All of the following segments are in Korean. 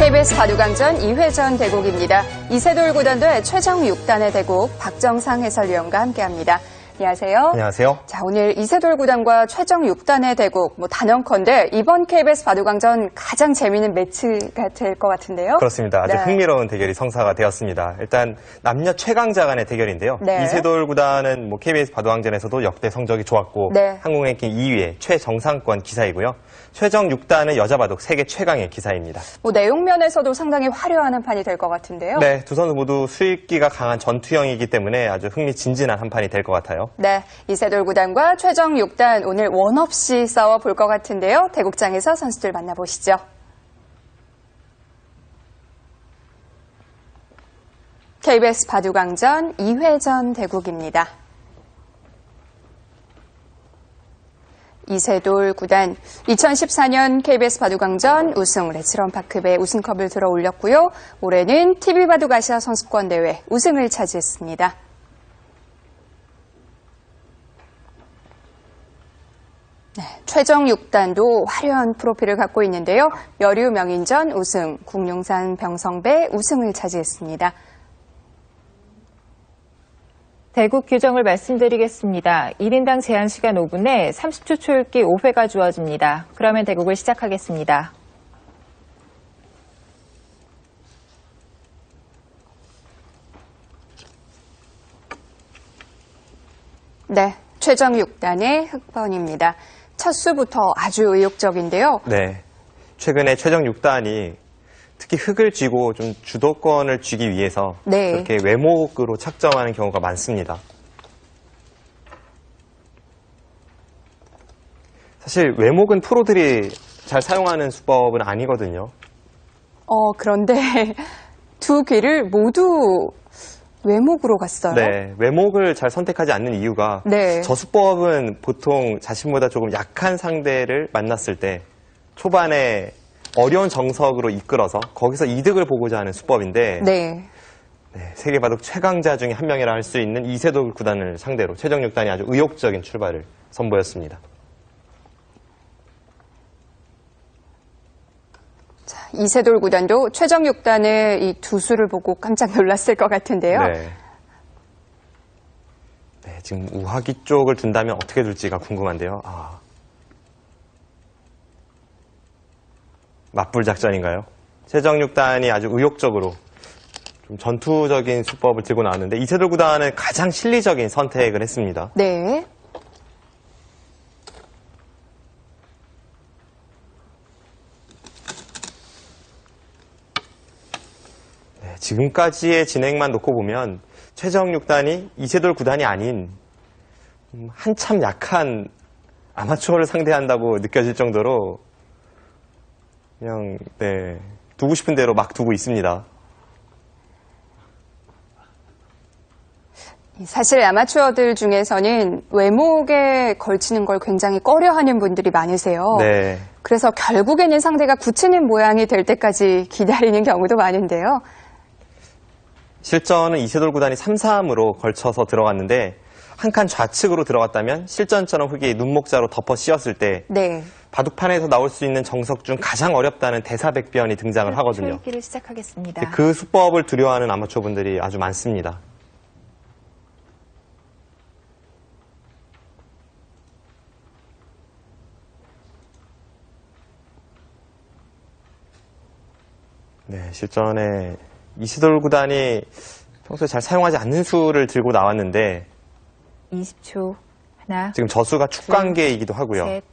KBS 바둑왕전 2회전 대국입니다. 이세돌 구단도의 최정 6단의 대국 박정상 해설위원과 함께합니다. 안녕하세요. 안녕하세요. 자, 오늘 이세돌 구단과 최정 6단의 대국, 단연컨대 이번 KBS 바둑왕전 가장 재미있는 매치가 될 것 같은데요. 그렇습니다. 아주 흥미로운 대결이 성사가 되었습니다. 일단 남녀 최강자 간의 대결인데요. 이세돌 구단은 KBS 바둑왕전에서도 역대 성적이 좋았고 한국 랭킹 2위의 최정상권 기사이고요. 최정 6단은 여자 바둑 세계 최강의 기사입니다. 내용 면에서도 상당히 화려한 한판이 될 것 같은데요. 네, 두 선수 모두 수익기가 강한 전투형이기 때문에 아주 흥미진진한 한판이 될 것 같아요. 네, 이세돌 구단과 최정 6단 오늘 원 없이 싸워볼 것 같은데요. 대국장에서 선수들 만나보시죠. KBS 바둑왕전 2회전 대국입니다. 이세돌 구단 2014년 KBS 바둑왕전 우승 레츠런파크배 우승컵을 들어 올렸고요. 올해는 TV바둑 아시아 선수권 대회 우승을 차지했습니다. 네, 최정 6단도 화려한 프로필을 갖고 있는데요. 여류 명인전 우승, 국룡산 병성배 우승을 차지했습니다. 대국 규정을 말씀드리겠습니다. 1인당 제한 시간 5분에 30초 초읽기 5회가 주어집니다. 그러면 대국을 시작하겠습니다. 네, 최정 6단의 흑번입니다. 첫 수부터 아주 의욕적인데요. 네, 최근에 최정 6단이 특히 흙을 쥐고 좀 주도권을 쥐기 위해서 그렇게 외목으로 착점하는 경우가 많습니다. 사실 외목은 프로들이 잘 사용하는 수법은 아니거든요. 그런데 두 귀를 모두 외목으로 갔어요. 네, 외목을 잘 선택하지 않는 이유가 저 수법은 보통 자신보다 조금 약한 상대를 만났을 때 초반에 어려운 정석으로 이끌어서 거기서 이득을 보고자 하는 수법인데 세계바둑 최강자 중에 한 명이라 할 수 있는 이세돌 구단을 상대로 최정 6단이 아주 의욕적인 출발을 선보였습니다. 자, 이세돌 구단도 최정 6단의 이 두 수를 보고 깜짝 놀랐을 것 같은데요. 네, 지금 우하기 쪽을 둔다면 어떻게 둘지가 궁금한데요. 맞불 작전인가요? 최정 6단이 아주 의욕적으로 좀 전투적인 수법을 들고 나왔는데 이세돌 구단은 가장 실리적인 선택을 했습니다. 네. 지금까지의 진행만 놓고 보면 최정 6단이 이세돌 구단이 아닌 한참 약한 아마추어를 상대한다고 느껴질 정도로 그냥 두고 싶은 대로 막 두고 있습니다. 사실 아마추어들 중에서는 외목에 걸치는 걸 굉장히 꺼려하는 분들이 많으세요. 그래서 결국에는 상대가 굳히는 모양이 될 때까지 기다리는 경우도 많은데요. 실전은 이세돌 구단이 3-3으로 걸쳐서 들어갔는데 한 칸 좌측으로 들어갔다면 실전처럼 흙이 눈목자로 덮어 씌웠을 때 바둑판에서 나올 수 있는 정석 중 가장 어렵다는 대사백변이 등장을 하거든요. 초읽기를 시작하겠습니다. 그 수법을 두려워하는 아마추어분들이 아주 많습니다. 네, 실전에 이세돌 구단이 평소에 잘 사용하지 않는 수를 들고 나왔는데 20초. 하나. 지금 저수가 축관계이기도 하고요. 셋.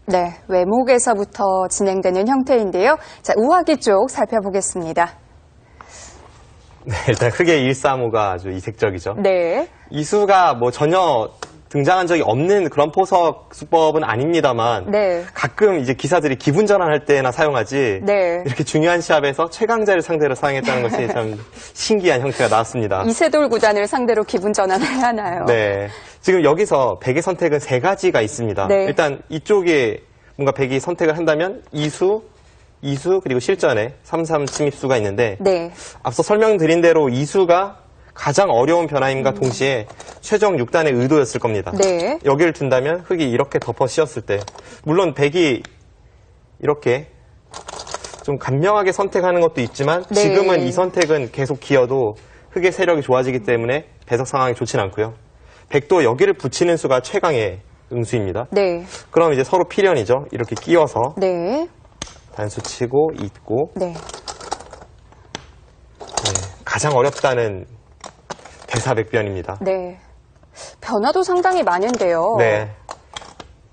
네, 외목에서부터 진행되는 형태인데요. 자, 우하기 쪽 살펴보겠습니다. 네, 일단 흙의 1-3-5가 아주 이색적이죠. 네. 이 수가 전혀 등장한 적이 없는 그런 포석 수법은 아닙니다만 가끔 이제 기사들이 기분 전환할 때나 사용하지 이렇게 중요한 시합에서 최강자를 상대로 사용했다는 것이 참 신기한 형태가 나왔습니다. 이세돌 구단을 상대로 기분 전환을 하나요? 네. 지금 여기서 백의 선택은 3가지가 있습니다. 일단 이쪽에 뭔가 백이 선택을 한다면 이수, 2수 그리고 실전에 3-3 침입수가 있는데 네. 앞서 설명드린 대로 2수가 가장 어려운 변화임과 동시에 최종 6단의 의도였을 겁니다. 네. 여기를 둔다면 흑이 이렇게 덮어 씌웠을 때 물론 백이 이렇게 좀 간명하게 선택하는 것도 있지만 네. 지금은 이 선택은 계속 기어도 흑의 세력이 좋아지기 때문에 배석 상황이 좋진 않고요. 백도 여기를 붙이는 수가 최강의 응수입니다. 네. 그럼 이제 서로 필연이죠. 이렇게 끼워서 네. 단수 치고 잇고 네. 가장 어렵다는 대사백변입니다. 네. 변화도 상당히 많은데요. 네.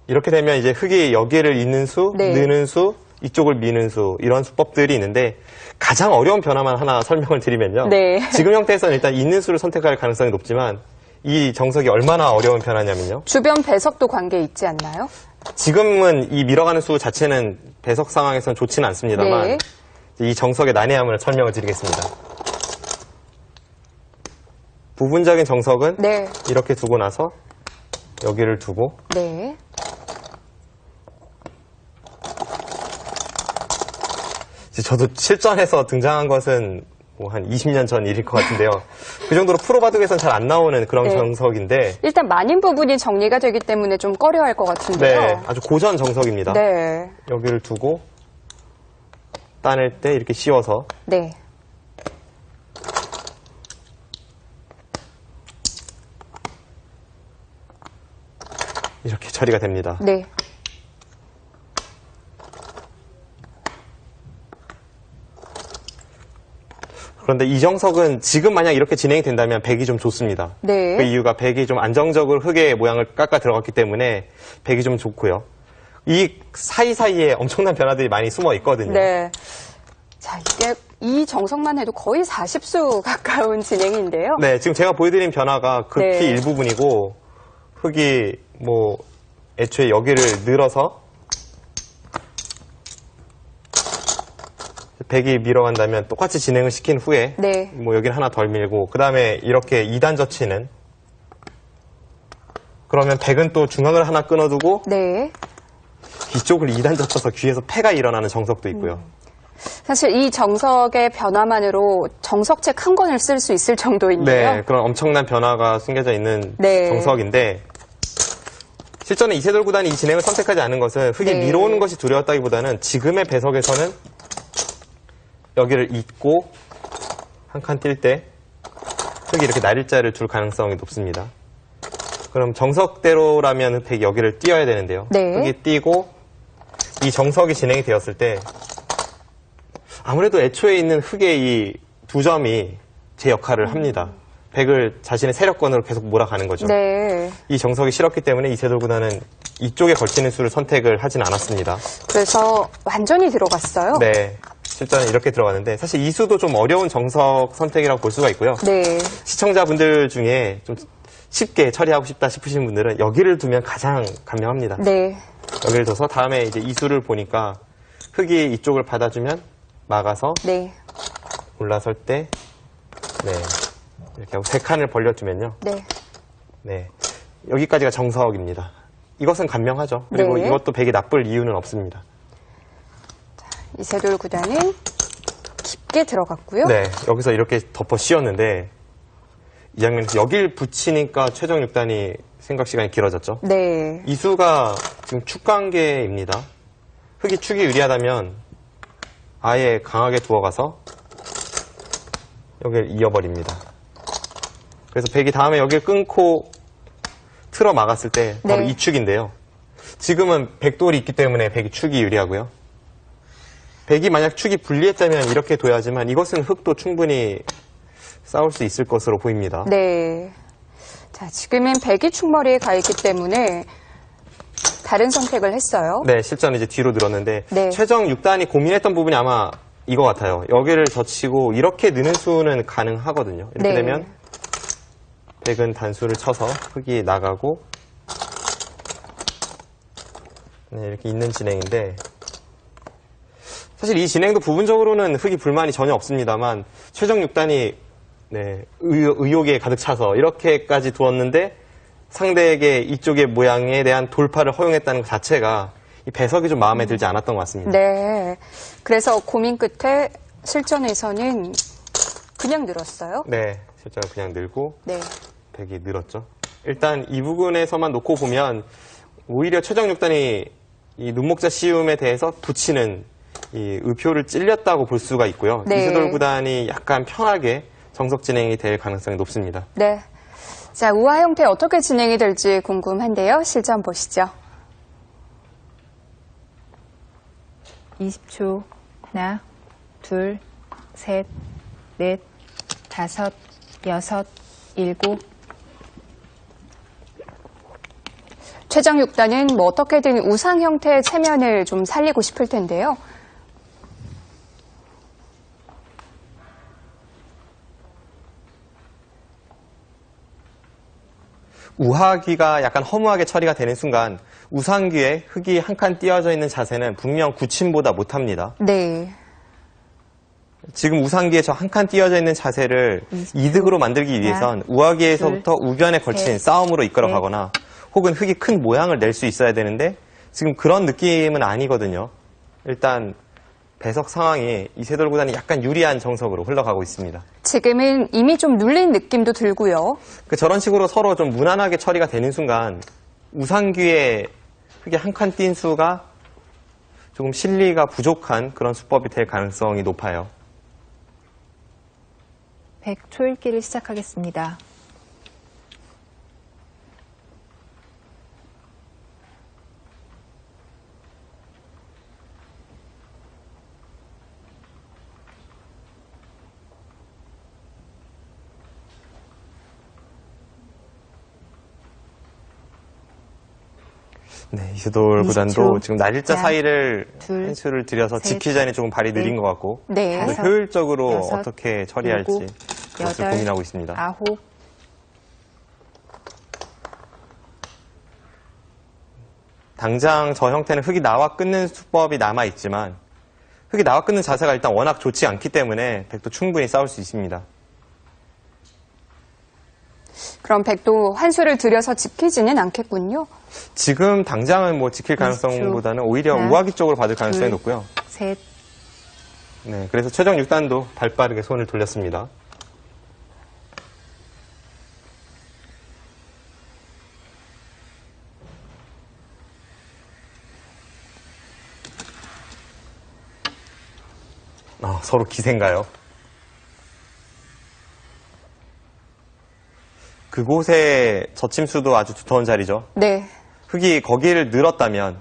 이렇게 되면 이제 흑이 여기를 잇는 수, 네. 느는 수, 이쪽을 미는 수 이런 수법들이 있는데 가장 어려운 변화만 하나 설명을 드리면요. 네. 지금 형태에서는 일단 잇는 수를 선택할 가능성이 높지만 이 정석이 얼마나 어려운 변화냐면요. 주변 배석도 관계 있지 않나요? 지금은 이 밀어가는 수 자체는 배석 상황에서는 좋지는 않습니다만 네. 이 정석의 난해함을 설명을 드리겠습니다. 부분적인 정석은 네. 이렇게 두고 나서 여기를 두고 네. 저도 실전에서 등장한 것은 뭐 한 20년 전 일일 것 같은데요. 그 정도로 프로 바둑에서는 잘 안 나오는 그런 네. 정석인데 일단 만인 부분이 정리가 되기 때문에 좀 꺼려할 것 같은데요. 네, 아주 고전 정석입니다. 네. 여기를 두고 따낼 때 이렇게 씌워서 네. 이렇게 처리가 됩니다. 네. 그런데 이 정석은 지금 만약 이렇게 진행이 된다면 백이 좀 좋습니다. 네. 그 이유가 백이 좀 안정적으로 흑의 모양을 깎아 들어갔기 때문에 백이 좀 좋고요. 이 사이사이에 엄청난 변화들이 많이 숨어 있거든요. 네. 자, 이게 이 정석만 해도 거의 40수 가까운 진행인데요. 네, 지금 제가 보여드린 변화가 극히 네. 일부분이고 흑이 뭐 애초에 여기를 늘어서 백이 밀어간다면 똑같이 진행을 시킨 후에 네. 뭐 여기를 하나 덜 밀고 그 다음에 이렇게 2단 젖히는 그러면 백은 또 중앙을 하나 끊어두고 네. 뒤쪽을 2단 젖혀서 귀에서 패가 일어나는 정석도 있고요. 사실 이 정석의 변화만으로 정석책 한 권을 쓸 수 있을 정도인데요. 네, 그런 엄청난 변화가 숨겨져 있는 네. 정석인데 실전에 이세돌 구단이 이 진행을 선택하지 않은 것은 흑이 네. 밀어오는 것이 두려웠다기보다는 지금의 배석에서는 여기를 잇고 한 칸 뛸 때 흑이 이렇게 날일자를 둘 가능성이 높습니다. 그럼 정석대로라면 백이 여기를 띄어야 되는데요. 네. 흑이 띄고 이 정석이 진행이 되었을 때 아무래도 애초에 있는 흑의 이 두 점이 제 역할을 합니다. 백을 자신의 세력권으로 계속 몰아가는 거죠. 네. 이 정석이 싫었기 때문에 이세돌 구단은 이쪽에 걸치는 수를 선택을 하진 않았습니다. 그래서 완전히 들어갔어요. 네. 실전에 이렇게 들어가는데 사실 이 수도 좀 어려운 정석 선택이라고 볼 수가 있고요. 네. 시청자분들 중에 좀 쉽게 처리하고 싶다 싶으신 분들은 여기를 두면 가장 간명합니다. 네. 여기를 둬서 다음에 이제 이 수를 보니까 흑이 이쪽을 받아주면 막아서 네. 올라설 때 네. 이렇게 하고 세 칸을 벌려주면요. 네. 네. 여기까지가 정석입니다. 이것은 간명하죠. 그리고 네. 이것도 백이 나쁠 이유는 없습니다. 이세돌 구단은 깊게 들어갔고요. 네. 여기서 이렇게 덮어 씌웠는데 이 장면에서 여길 붙이니까 최종 6단이 생각 시간이 길어졌죠. 네. 이 수가 지금 축 관계입니다. 흑이 축이 유리하다면 아예 강하게 두어가서 여기를 이어버립니다. 그래서 백이 다음에 여기를 끊고 틀어 막았을 때 바로 네. 이 축인데요. 지금은 백돌이 있기 때문에 백이 축이 유리하고요. 백이 만약 축이 불리했다면 이렇게 둬야지만 이것은 흑도 충분히 싸울 수 있을 것으로 보입니다. 네. 자, 지금은 백이 축머리에 가 있기 때문에 다른 선택을 했어요. 네, 실전 이제 뒤로 늘었는데 네. 최종 6단이 고민했던 부분이 아마 이거 같아요. 여기를 젖히고 이렇게 느는 수는 가능하거든요. 이렇게 네. 되면 백은 단수를 쳐서 흑이 나가고 네, 이렇게 있는 진행인데 사실 이 진행도 부분적으로는 흑이 불만이 전혀 없습니다만 최종 6단이 네, 의욕에 가득 차서 이렇게까지 두었는데 상대에게 이쪽의 모양에 대한 돌파를 허용했다는 것 자체가 이 배석이 좀 마음에 들지 않았던 것 같습니다. 네. 그래서 고민 끝에 실전에서는 그냥 늘었어요? 네. 실전을 그냥 늘고 네. 백이 늘었죠. 일단 이 부분에서만 놓고 보면 오히려 최정 6단이 이 눈목자 씌움에 대해서 붙이는 이 의표를 찔렸다고 볼 수가 있고요. 네. 이세돌 구단이 약간 편하게 정석 진행이 될 가능성이 높습니다. 네. 자, 우화 형태 어떻게 진행이 될지 궁금한데요. 실전 보시죠. 20초. 하나, 둘, 셋, 넷, 다섯, 여섯, 일곱. 최정 6단은 뭐 어떻게든 우상 형태의 체면을 좀 살리고 싶을 텐데요. 우하기가 약간 허무하게 처리가 되는 순간 우상기에 흙이 한 칸 띄어져 있는 자세는 분명 구침보다 못합니다. 네. 지금 우상기에 저 한 칸 띄어져 있는 자세를 이득으로 만들기 위해선 우하기에서부터 우변에 걸친 싸움으로 이끌어가거나 혹은 흙이 큰 모양을 낼 수 있어야 되는데 지금 그런 느낌은 아니거든요. 일단 배석 상황이 이세돌 구단이 약간 유리한 정석으로 흘러가고 있습니다. 지금은 이미 좀 눌린 느낌도 들고요. 저런 식으로 서로 좀 무난하게 처리가 되는 순간 우상기에 흙이 한 칸 띈 수가 조금 실리가 부족한 그런 수법이 될 가능성이 높아요. 100 초읽기를 시작하겠습니다. 네, 이세돌 구단도 지금 날일자 사이를 둘, 한 수를 들여서 셋, 지키자니 조금 발이 느린 것 같고 네. 또 효율적으로 여섯, 어떻게 처리할지 일곱, 그것을 여덟, 고민하고 있습니다. 아홉. 당장 저 형태는 흙이 나와 끊는 수법이 남아있지만 흙이 나와 끊는 자세가 일단 워낙 좋지 않기 때문에 백도 충분히 싸울 수 있습니다. 그럼 백도 한 수를 들여서 지키지는 않겠군요. 지금 당장은 뭐 지킬 가능성보다는 오히려 하나, 우하기 쪽으로 받을 가능성이 둘, 높고요. 셋. 네, 그래서 최정 6단도 발빠르게 손을 돌렸습니다. 서로 기세인가요? 그곳의 젖침수도 아주 두터운 자리죠. 네. 흙이 거기를 늘었다면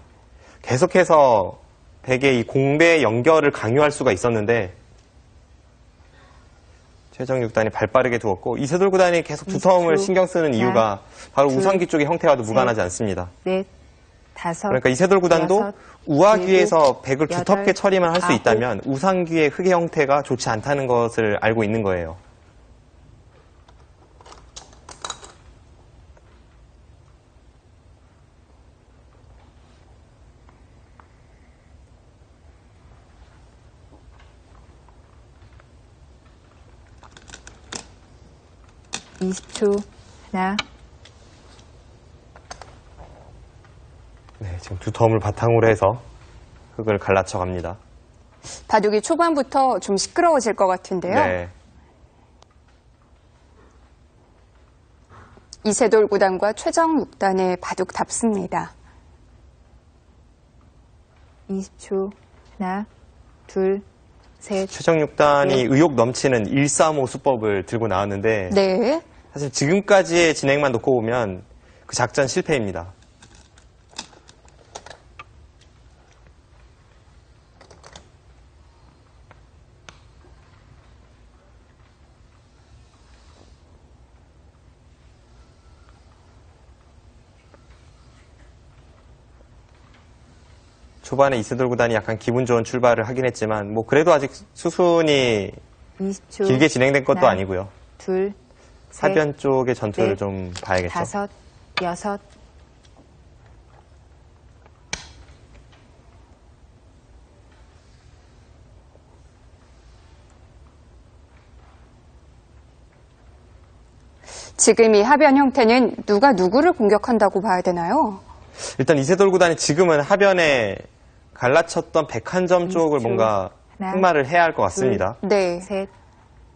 계속해서 백의 이 공배 연결을 강요할 수가 있었는데 최정 6단이 발빠르게 두었고 이세돌 구단이 계속 두터움을 20초. 신경 쓰는 이유가 바로 둘, 우상기 쪽의 형태와도 셋, 무관하지 않습니다. 넷, 다섯. 그러니까 이세돌 구단도 여섯, 우하귀에서 백을 여덟, 두텁게 처리만 할 수 아홉. 있다면 우상귀의 흙의 형태가 좋지 않다는 것을 알고 있는 거예요. 네. 20초. 하나, 네, 지금 두터움을 바탕으로 해서 흙을 갈라쳐 갑니다. 바둑이 초반부터 좀 시끄러워질 것 같은데요. 네. 이세돌 구단과 최정 6단의 바둑답습니다. 20초. 하나, 둘, 셋. 최정 6단이 네. 의욕 넘치는 135 수법을 들고 나왔는데 네. 사실 지금까지의 진행만 놓고 보면 그 작전 실패입니다. 초반에 이세돌 구단이 약간 기분 좋은 출발을 하긴 했지만 뭐 그래도 아직 수순이 20초. 길게 진행된 것도 하나, 아니고요. 둘, 셋, 하변 쪽의 전투를 넷, 좀 봐야겠죠. 다섯, 여섯. 지금 이 하변 형태는 누가 누구를 공격한다고 봐야 되나요? 일단 이세돌 구단이 지금은 하변에 갈라쳤던 백한점 쪽을 뭔가 흑마를 해야 할 것 같습니다. 네. 셋,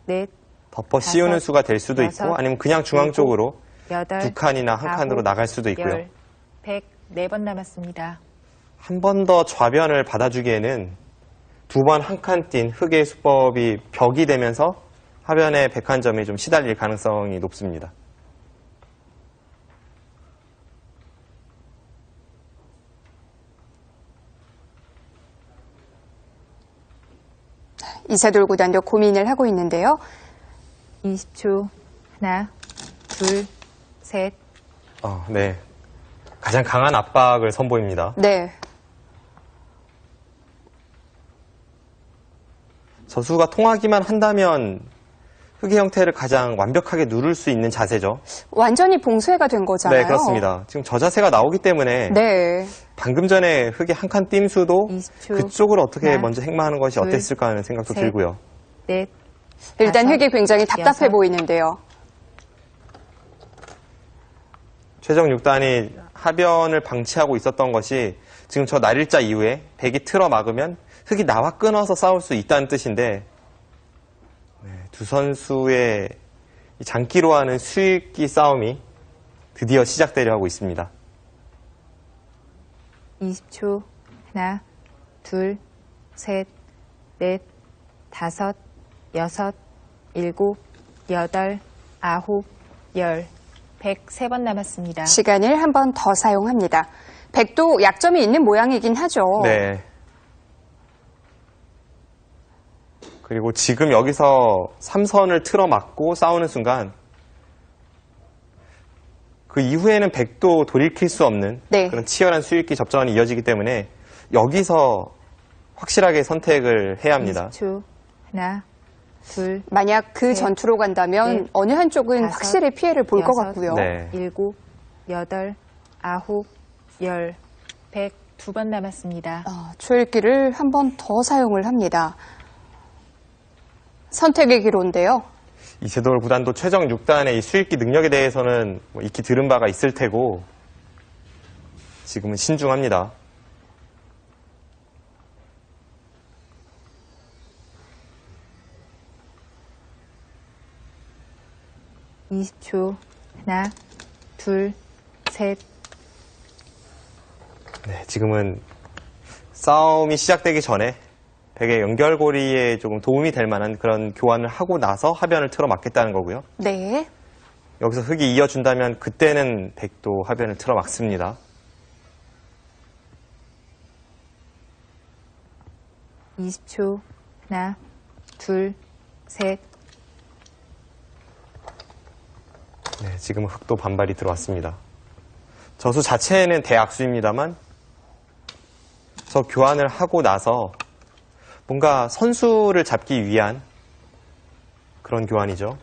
넷, 덮어 씌우는 수가 될 수도 여섯, 있고 아니면 그냥 중앙 쪽으로 여덟, 두 칸이나 한 칸으로 나갈 수도 있고요. 104번 남았습니다. 한 번 더 좌변을 받아주기에는 두 번 한 칸 뛴 흑의 수법이 벽이 되면서 하변의 백한점이 좀 시달릴 가능성이 높습니다. 이세돌 구단도 고민을 하고 있는데요. 20초. 하나, 둘, 셋. 네. 가장 강한 압박을 선보입니다. 네. 저수가 통하기만 한다면 흑의 형태를 가장 완벽하게 누를 수 있는 자세죠. 완전히 봉쇄가 된 거잖아요. 네, 그렇습니다. 지금 저 자세가 나오기 때문에 네. 방금 전에 흑의 한 칸 뜀수도 20초. 그쪽을 어떻게 하나, 먼저 행마하는 것이 둘, 어땠을까 하는 생각도 셋. 들고요. 넷. 일단 다섯, 흑이 굉장히 답답해 여섯. 보이는데요. 최정 6단이 하변을 방치하고 있었던 것이 지금 저 날일자 이후에 백이 틀어 막으면 흑이 나와 끊어서 싸울 수 있다는 뜻인데 두 선수의 이 장기로 하는 수익기 싸움이 드디어 시작되려 하고 있습니다. 20초. 하나, 둘, 셋, 넷, 다섯, 여섯, 일곱, 여덟, 아홉, 열. 103번 남았습니다. 시간을 한 번 더 사용합니다. 백도 약점이 있는 모양이긴 하죠. 네. 그리고 지금 여기서 3선을 틀어 막고 싸우는 순간 그 이후에는 백도 돌이킬 수 없는 네. 그런 치열한 수익기 접전이 이어지기 때문에 여기서 확실하게 선택을 해야 합니다. 20초. 하나, 둘, 만약 그 셋, 전투로 간다면 넷, 어느 한쪽은 다섯, 확실히 피해를 볼 것 여섯, 같고요. 네. 일곱, 여덟, 아홉, 열. 102번 남았습니다. 초읽기를 한 번 더 사용을 합니다. 선택의 기로인데요. 이세돌 구단도 최정 6단의 이 수익기 능력에 대해서는 뭐 익히 들은 바가 있을 테고 지금은 신중합니다. (20초) 하나, 둘, 셋. 네, 지금은 싸움이 시작되기 전에 백의 연결고리에 조금 도움이 될 만한 그런 교환을 하고 나서 하변을 틀어 막겠다는 거고요. 네. 여기서 흑이 이어준다면 그때는 백도 하변을 틀어 막습니다. (20초) 하나, 둘, 셋. 네, 지금은 흑도 반발이 들어왔습니다. 저수 자체는 대악수입니다만 저 교환을 하고 나서 뭔가 선수를 잡기 위한 그런 교환이죠.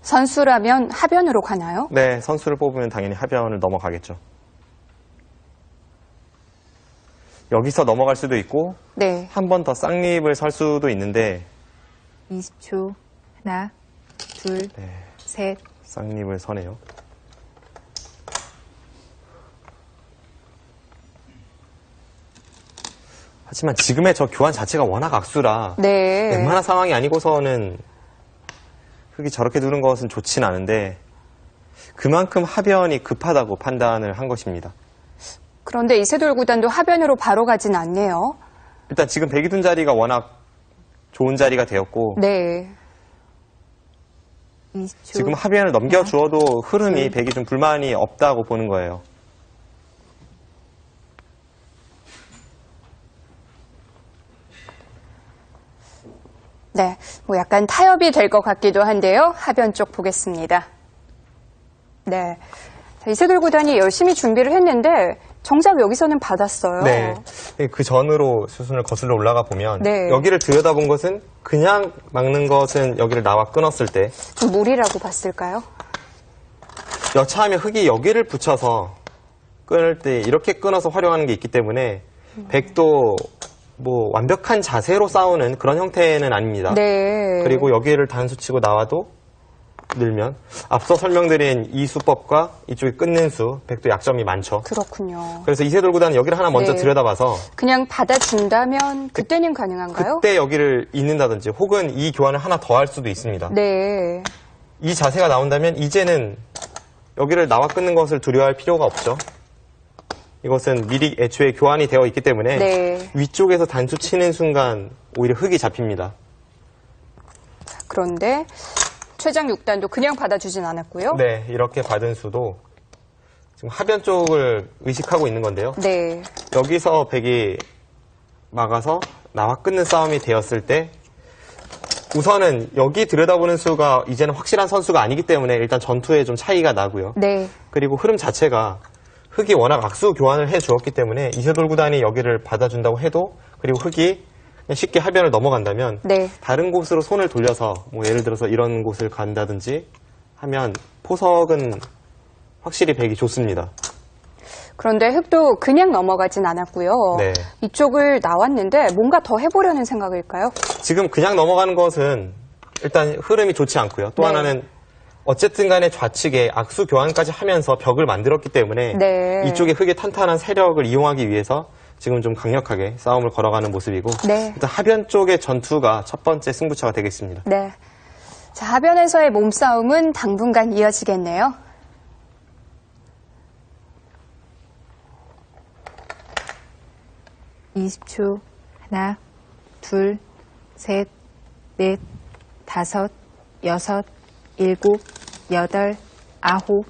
선수라면 하변으로 가나요? 네, 선수를 뽑으면 당연히 하변을 넘어가겠죠. 여기서 넘어갈 수도 있고 네. 한 번 더 쌍립을 설 수도 있는데 20초 하나, 둘, 네, 셋. 쌍립을 서네요. 하지만 지금의 저 교환 자체가 워낙 악수라 네. 웬만한 상황이 아니고서는 흑이 저렇게 두는 것은 좋진 않은데 그만큼 하변이 급하다고 판단을 한 것입니다. 그런데 이세돌 구단도 하변으로 바로 가진 않네요. 일단 지금 백이 둔 자리가 워낙 좋은 자리가 되었고 네. 20초. 지금 하변을 넘겨주어도 흐름이 둘. 백이 좀 불만이 없다고 보는 거예요. 네. 뭐 약간 타협이 될 것 같기도 한데요. 하변 쪽 보겠습니다. 네. 자, 이세돌 구단이 열심히 준비를 했는데 정작 여기서는 받았어요. 네. 그 전으로 수순을 거슬러 올라가 보면 네. 여기를 들여다본 것은 그냥 막는 것은 여기를 나와 끊었을 때 좀 무리라고 봤을까요? 여차하면 흑이 여기를 붙여서 끊을 때 이렇게 끊어서 활용하는 게 있기 때문에 백도 뭐 완벽한 자세로 싸우는 그런 형태는 아닙니다. 네. 그리고 여기를 단수 치고 나와도 늘면 앞서 설명드린 이 수법과 이쪽에 끊는 수, 백도 약점이 많죠. 그렇군요. 그래서 이세돌9단은 여기를 하나 먼저 들여다봐서 그냥 받아준다면 그때는 가능한가요? 그때 여기를 잇는다든지 혹은 이 교환을 하나 더 할 수도 있습니다. 네. 이 자세가 나온다면 이제는 여기를 나와 끊는 것을 두려워할 필요가 없죠. 이것은 미리 애초에 교환이 되어 있기 때문에 네. 위쪽에서 단수 치는 순간 오히려 흙이 잡힙니다. 그런데 최장 6단도 그냥 받아주진 않았고요. 네, 이렇게 받은 수도 지금 하변 쪽을 의식하고 있는 건데요. 네. 여기서 백이 막아서 나와 끊는 싸움이 되었을 때 우선은 여기 들여다보는 수가 이제는 확실한 선수가 아니기 때문에 일단 전투에 좀 차이가 나고요. 네. 그리고 흐름 자체가 흙이 워낙 악수 교환을 해주었기 때문에 이세돌9단이 여기를 받아준다고 해도 그리고 흙이 그냥 쉽게 하변을 넘어간다면 네. 다른 곳으로 손을 돌려서 뭐 예를 들어서 이런 곳을 간다든지 하면 포석은 확실히 백이 좋습니다. 그런데 흙도 그냥 넘어가진 않았고요. 네. 이쪽을 나왔는데 뭔가 더 해보려는 생각일까요? 지금 그냥 넘어가는 것은 일단 흐름이 좋지 않고요. 또 네. 하나는 어쨌든 간에 좌측에 악수 교환까지 하면서 벽을 만들었기 때문에 네. 이쪽에 흙의 탄탄한 세력을 이용하기 위해서 지금 좀 강력하게 싸움을 걸어가는 모습이고 네. 일단 하변 쪽의 전투가 첫 번째 승부처가 되겠습니다. 네. 자, 하변에서의 몸싸움은 당분간 이어지겠네요. (20초) 하나, 둘, 셋, 넷, 다섯, 여섯, 일곱, 여덟, 아홉.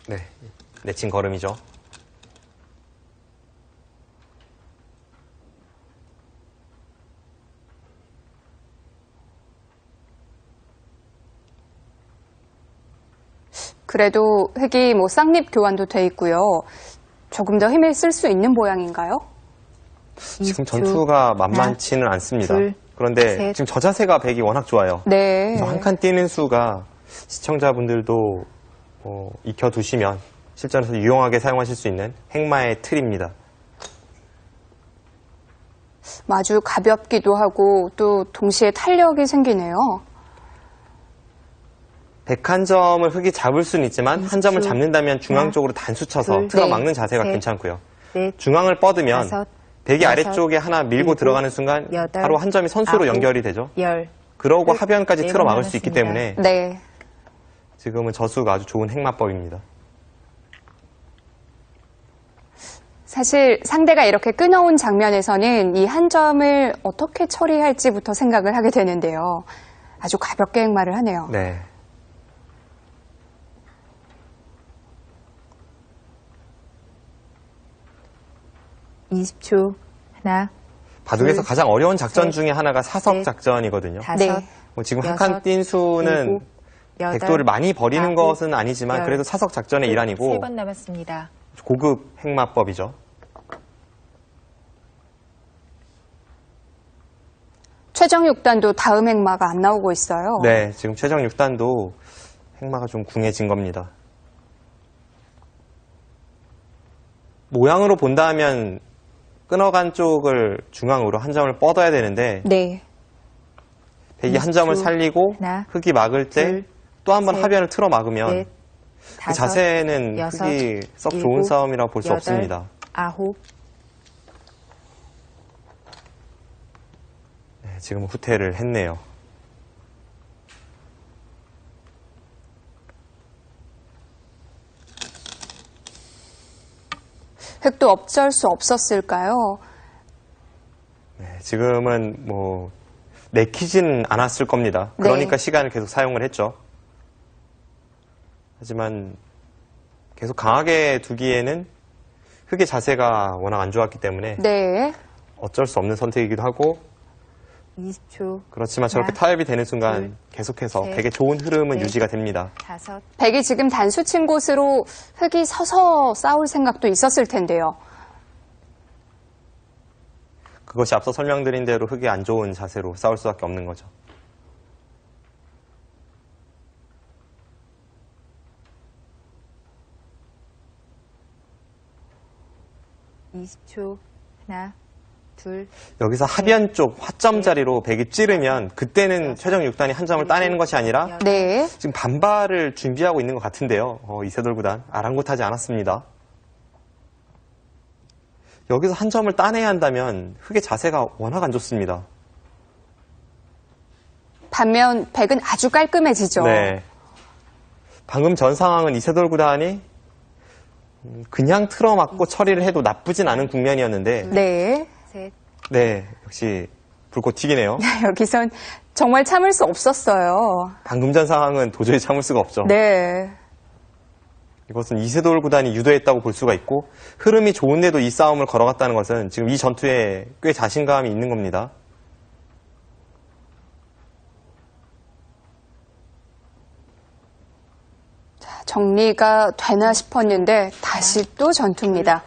네, 내친 걸음이죠. 그래도 흙이 뭐 쌍립 교환도 돼 있고요. 조금 더 힘을 쓸 수 있는 모양인가요? 지금 전투가 만만치는 않습니다. 둘, 그런데 셋. 지금 저 자세가 백이 워낙 좋아요. 네. 그래서 한 칸 뛰는 수가 시청자분들도 익혀두시면 실전에서 유용하게 사용하실 수 있는 행마의 틀입니다. 아주 가볍기도 하고 또 동시에 탄력이 생기네요. 101점을 흙이 잡을 수는 있지만 한 점을 잡는다면 중앙 쪽으로 단수 쳐서 둘, 틀어막는 자세가 셋, 괜찮고요. 넷, 중앙을 뻗으면 다섯, 백이 여섯, 아래쪽에 하나 밀고 일곱, 들어가는 순간 여덟, 바로 한 점이 선수로 아홉, 연결이 되죠. 열. 그러고 끝. 하변까지 네 틀어막을 번 수 있기 남았습니다. 때문에 네. 지금은 저수가 아주 좋은 행마법입니다. 사실 상대가 이렇게 끊어온 장면에서는 이 한 점을 어떻게 처리할지부터 생각을 하게 되는데요. 아주 가볍게 행마를 하네요. 네. (20초) 하나, 바둑에서 둘, 가장 어려운 작전 셋, 중에 하나가 사석 넷, 작전이거든요. 다섯, 네. 지금 한 여섯, 칸 뛴 수는 일곱, 여덟, 백도를 많이 버리는 아홉, 것은 아니지만 열, 그래도 사석 작전의 일환이고 3번 남았습니다. 고급 행마법이죠. 최정 6단도 다음 행마가 안 나오고 있어요. 네, 지금 최정 6단도 행마가 좀 궁해진 겁니다. 모양으로 본다면 끊어간 쪽을 중앙으로 한 점을 뻗어야 되는데 네. 백이 한 점을 20초, 살리고 하나, 흙이 막을 때 둘, 또 한 번 셋, 하변을 틀어 막으면 넷, 그 다섯, 자세는 여섯, 흙이 썩 좋은 일곱, 싸움이라고 볼 수 여덟, 없습니다. 아홉. 네, 지금 후퇴를 했네요. 흙도 어쩔 수 없었을까요? 네, 지금은 뭐 내키지는 않았을 겁니다. 그러니까 네. 시간을 계속 사용을 했죠. 하지만 계속 강하게 두기에는 흙의 자세가 워낙 안 좋았기 때문에 네. 어쩔 수 없는 선택이기도 하고 20초. 그렇지만 저렇게 하나, 타협이 되는 순간 둘, 계속해서 셋, 백의 좋은 흐름은 넷, 유지가 됩니다. 다섯. 백이 지금 단수 친 곳으로 흙이 서서 싸울 생각도 있었을 텐데요. 그것이 앞서 설명드린 대로 흙이 안 좋은 자세로 싸울 수밖에 없는 거죠. 20초. 하나, 둘. 여기서 하변 쪽 화점 자리로 백이 찌르면 그때는 최정 6단이 한 점을 따내는 것이 아니라 네. 지금 반발을 준비하고 있는 것 같은데요. 이세돌 구단 아랑곳하지 않았습니다. 여기서 한 점을 따내야 한다면 흑의 자세가 워낙 안 좋습니다. 반면 백은 아주 깔끔해지죠. 네. 방금 전 상황은 이세돌 구단이 그냥 틀어막고 처리를 해도 나쁘진 않은 국면이었는데 네. 셋. 네, 역시 불꽃 튀기네요. 여기선 정말 참을 수 없었어요. 방금 전 상황은 도저히 참을 수가 없죠. 네. 이것은 이세돌 구단이 유도했다고 볼 수가 있고 흐름이 좋은데도 이 싸움을 걸어갔다는 것은 지금 이 전투에 꽤 자신감이 있는 겁니다. 정리가 되나 싶었는데 다시 또 전투입니다.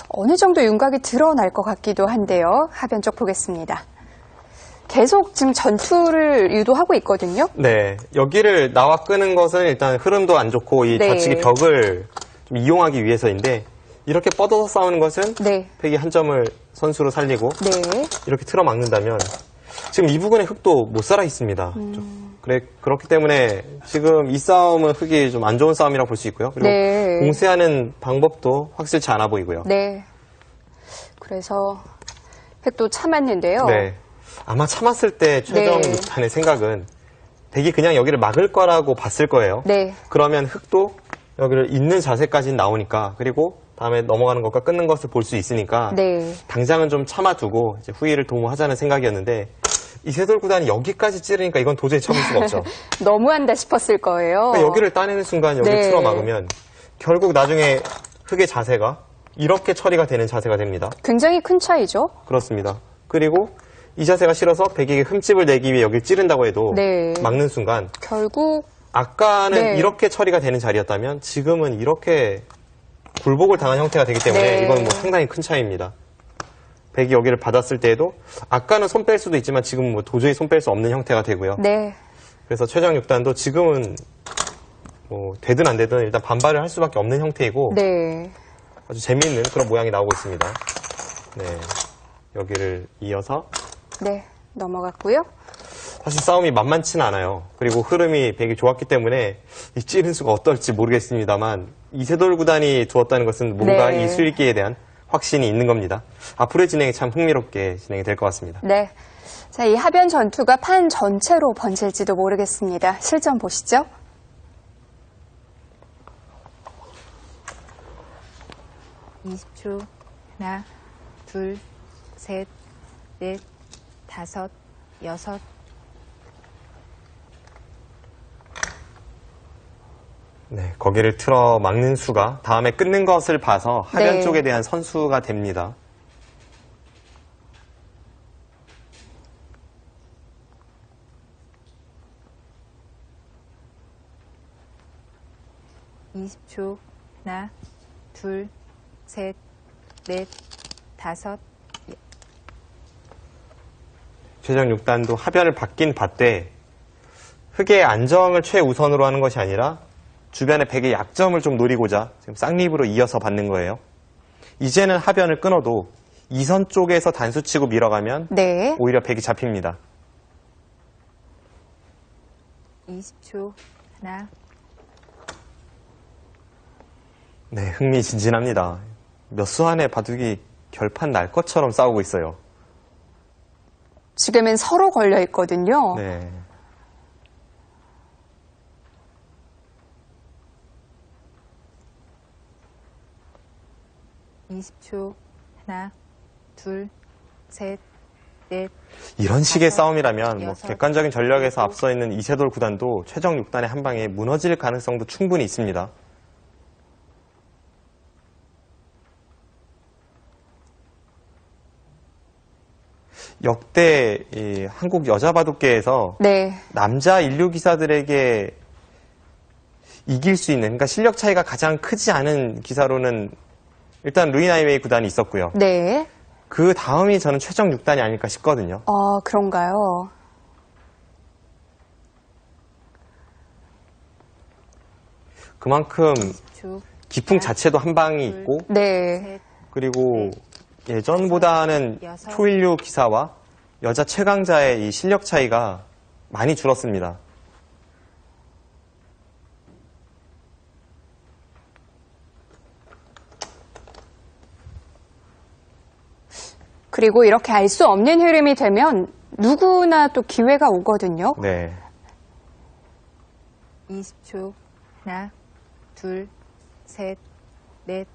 어느 정도 윤곽이 드러날 것 같기도 한데요. 하변 쪽 보겠습니다. 계속 지금 전투를 유도하고 있거든요. 네, 여기를 나와 끄는 것은 일단 흐름도 안 좋고 이 네. 좌측의 벽을 좀 이용하기 위해서인데 이렇게 뻗어서 싸우는 것은 네. 백이 한 점을 선수로 살리고 네. 이렇게 틀어막는다면 지금 이 부분에 흑도 못 살아 있습니다. 그렇기 때문에 지금 이 싸움은 흑이 좀 안 좋은 싸움이라고 볼 수 있고요. 그리고 네. 공세하는 방법도 확실치 않아 보이고요. 네. 그래서 획도 참았는데요. 네. 아마 참았을 때 최정 네. 6단의 생각은 백이 그냥 여기를 막을 거라고 봤을 거예요. 네. 그러면 흑도 여기를 있는 자세까지는 나오니까 그리고 다음에 넘어가는 것과 끊는 것을 볼 수 있으니까 네. 당장은 좀 참아두고 이제 후위를 도모하자는 생각이었는데 이세돌 구단이 여기까지 찌르니까 이건 도저히 참을 수가 없죠. 너무한다 싶었을 거예요. 그러니까 여기를 따내는 순간 여기를 네. 틀어막으면 결국 나중에 흑의 자세가 이렇게 처리가 되는 자세가 됩니다. 굉장히 큰 차이죠. 그렇습니다. 그리고 이 자세가 싫어서 백에게 흠집을 내기 위해 여기를 찌른다고 해도 네. 막는 순간 결국 아까는 네. 이렇게 처리가 되는 자리였다면 지금은 이렇게 굴복을 당한 형태가 되기 때문에 네. 이건 뭐 상당히 큰 차이입니다. 백이 여기를 받았을 때에도 아까는 손 뺄 수도 있지만 지금 뭐 도저히 손 뺄 수 없는 형태가 되고요. 네. 그래서 최정 6단도 지금은 뭐 되든 안 되든 일단 반발을 할 수밖에 없는 형태이고 네. 아주 재미있는 그런 모양이 나오고 있습니다. 네, 여기를 이어서 네. 넘어갔고요. 사실 싸움이 만만치는 않아요. 그리고 흐름이 백이 좋았기 때문에 이 찌른 수가 어떨지 모르겠습니다만 이세돌 구단이 두었다는 것은 뭔가 네. 이 수익기에 대한 확신이 있는 겁니다. 앞으로의 진행이 참 흥미롭게 진행이 될 것 같습니다. 네. 자, 이 하변 전투가 판 전체로 번질지도 모르겠습니다. 실전 보시죠. (20초) 하나, 둘, 셋, 넷, 다섯, 여섯. 네, 거기를 틀어 막는 수가 다음에 끊는 것을 봐서 하변 네. 쪽에 대한 선수가 됩니다. (20초) 하나, 둘, 셋, 넷, 다섯. 최정 6단도 하변을 받긴 받되 흑의 안정을 최우선으로 하는 것이 아니라 주변의 백의 약점을 좀 노리고자 지금 쌍립으로 이어서 받는 거예요. 이제는 하변을 끊어도 이선 쪽에서 단수치고 밀어가면 네. 오히려 백이 잡힙니다. 20초 하나. 네, 흥미진진합니다. 몇 수 안에 바둑이 결판 날 것처럼 싸우고 있어요. 지금은 서로 걸려 있거든요. 네. (20초) 하나, 둘, 셋, 넷. 이런 식의 다섯, 싸움이라면 뭐 여섯, 객관적인 전력에서 일곱. 앞서 있는 이세돌 구단도 최정 6단의 한 방에 무너질 가능성도 충분히 있습니다. 역대 이 한국 여자 바둑계에서 네. 남자 인류 기사들에게 이길 수 있는, 그러니까 실력 차이가 가장 크지 않은 기사로는 일단 루이 나이웨이 구단이 있었고요. 네. 그 다음이 저는 최정 6단이 아닐까 싶거든요. 그런가요? 그만큼 기풍 자체도 한 방이 있고 네. 그리고 예전보다는 초일류 기사와 여자 최강자의 이 실력 차이가 많이 줄었습니다. 그리고 이렇게 알 수 없는 흐름이 되면 누구나 또 기회가 오거든요. 네. 20초. 하나, 둘, 셋, 넷,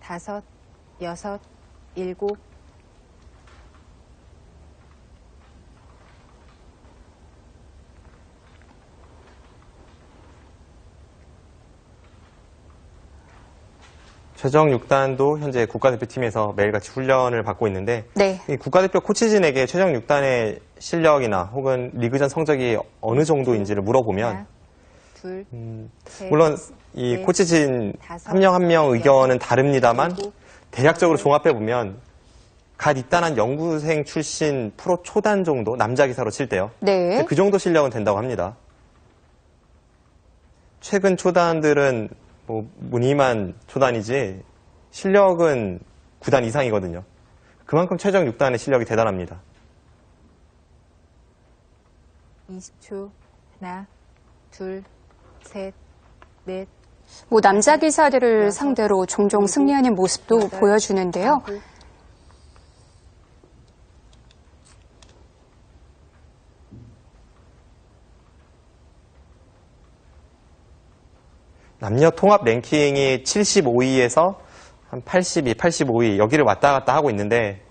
다섯, 여섯, 일곱. 최정 6단도 현재 국가대표팀에서 매일같이 훈련을 받고 있는데 네. 이 국가대표 코치진에게 최정 6단의 실력이나 혹은 리그전 성적이 어느 정도인지를 물어보면 하나, 둘, 셋, 물론 이 넷, 코치진 다섯, 한 명 한 명 의견은 여섯, 다릅니다만 일곱, 대략적으로 여덟. 종합해보면 갓 입단한 연구생 출신 프로 초단 정도 남자 기사로 칠 때요. 네. 그 정도 실력은 된다고 합니다. 최근 초단들은 뭐 무늬만 초단이지 실력은 9단 이상이거든요. 그만큼 최정 6단의 실력이 대단합니다. 20초. 하나, 둘, 셋, 넷. 뭐 남자 기사들을 여섯, 상대로 종종 승리하는 모습도 여덟, 보여주는데요. 아홉. 남녀 통합 랭킹이 75위에서 한 82, 85위 여기를 왔다 갔다 하고 있는데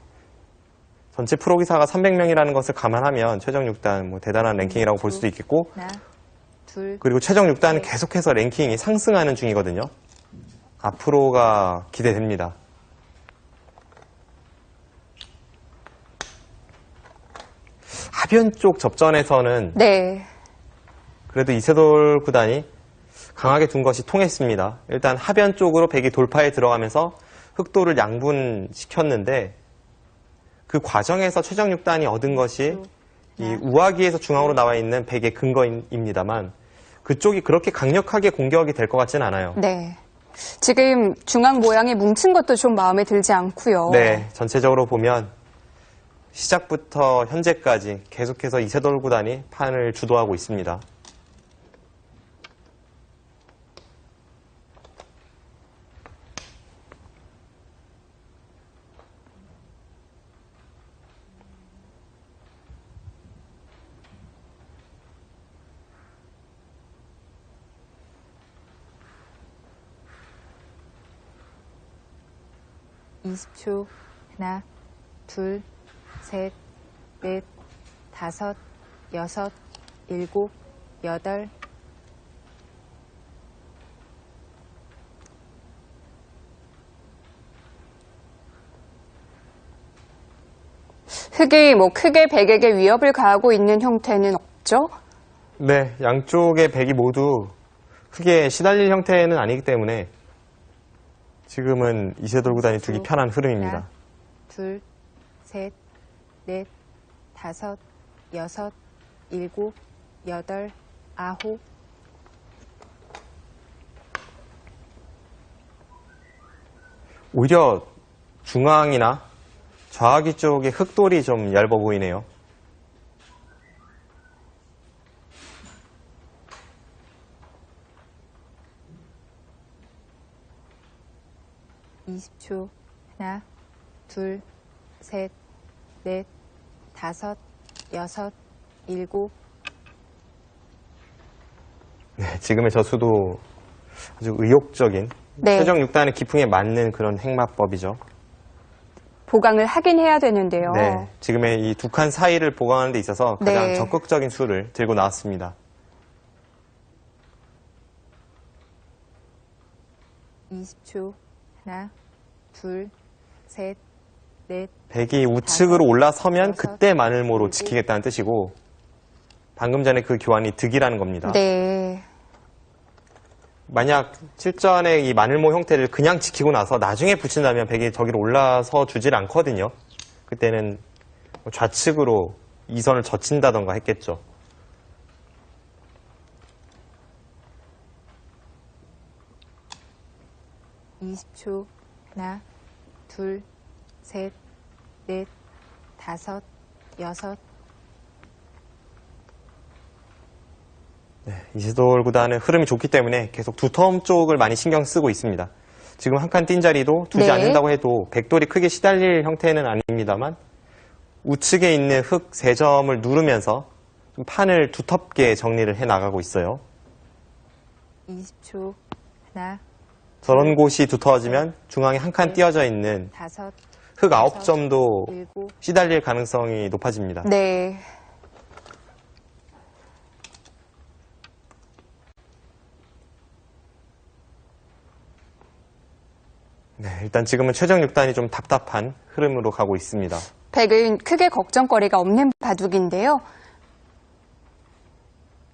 전체 프로기사가 300명이라는 것을 감안하면 최정 6단 뭐 대단한 랭킹이라고 볼 수도 있겠고 하나, 둘, 그리고 최정 6단은 계속해서 랭킹이 상승하는 중이거든요. 앞으로가 기대됩니다. 하변 쪽 접전에서는 네. 그래도 이세돌 구단이 강하게 둔 것이 통했습니다. 일단 하변 쪽으로 백이 돌파에 들어가면서 흑도를 양분시켰는데 그 과정에서 최정 6단이 얻은 것이 이 우하기에서 중앙으로 나와 있는 백의 근거입니다만 그쪽이 그렇게 강력하게 공격이 될 것 같지는 않아요. 네. 지금 중앙 모양이 뭉친 것도 좀 마음에 들지 않고요. 네, 전체적으로 보면 시작부터 현재까지 계속해서 이세돌 구단이 판을 주도하고 있습니다. (20초) 하나, 둘, 셋, 넷, 다섯, 여섯, 일곱, 여덟. 흑이 뭐 크게 백에게 위협을 가하고 있는 형태는 없죠? 네, 양쪽의 백이 모두 흑에 시달릴 형태는 아니기 때문에 지금은 이세돌 구단이 두기 편한 흐름입니다. 하나, 둘, 셋, 넷, 다섯, 여섯, 일곱, 여덟, 아홉. 오히려 중앙이나 좌하기 쪽의 흑돌이 좀 얇아 보이네요. (20초) 하나, 둘, 셋, 넷, 다섯, 여섯, 일곱. 네, 지금의 저수도 아주 의욕적인 네. 최정 6단의 기풍에 맞는 그런 행마법이죠. 보강을 하긴 해야 되는데요. 네, 지금의 이 두 칸 사이를 보강하는 데 있어서 가장 네. 적극적인 수를 들고 나왔습니다. (20초) 하나, 둘, 셋, 넷. 백이 우측으로 올라서면 여섯, 그때 마늘모로 일곱. 지키겠다는 뜻이고 방금 전에 그 교환이 득이라는 겁니다. 네. 만약 실전에 이 마늘모 형태를 그냥 지키고 나서 나중에 붙인다면 백이 저기로 올라서 주질 않거든요. 그때는 좌측으로 이선을 젖힌다던가 했겠죠. 20초. 하나, 둘, 셋, 넷, 다섯, 여섯. 네, 이세돌 구단은 흐름이 좋기 때문에 계속 두텀 쪽을 많이 신경 쓰고 있습니다. 지금 한 칸 뛴 자리도 두지 않는다고 해도 백돌이 크게 시달릴 형태는 아닙니다만 우측에 있는 흙 3점을 누르면서 좀 판을 두텁게 정리를 해 나가고 있어요. 20초. 하나, 저런 곳이 두터워지면 중앙에 한 칸 띄어져 있는 다섯, 흙 9점도 일곱. 시달릴 가능성이 높아집니다. 네. 네, 일단 지금은 최정 6단이 좀 답답한 흐름으로 가고 있습니다. 백은 크게 걱정거리가 없는 바둑인데요.